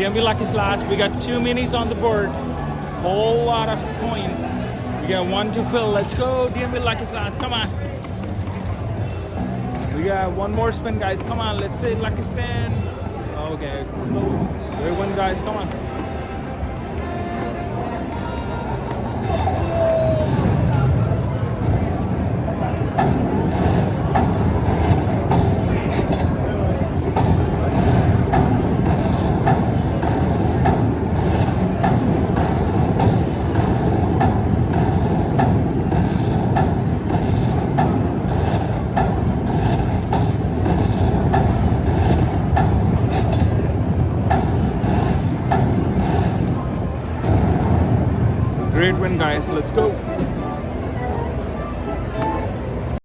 DMV lucky slots. We got 2 minis on the board. Whole lot of coins. We got 1 to fill. Let's go, DMV lucky slots. Come on. We got 1 more spin, guys. Come on, let's say lucky spin. Okay, slow. Great one, guys. Come on. Great win, guys. Let's go.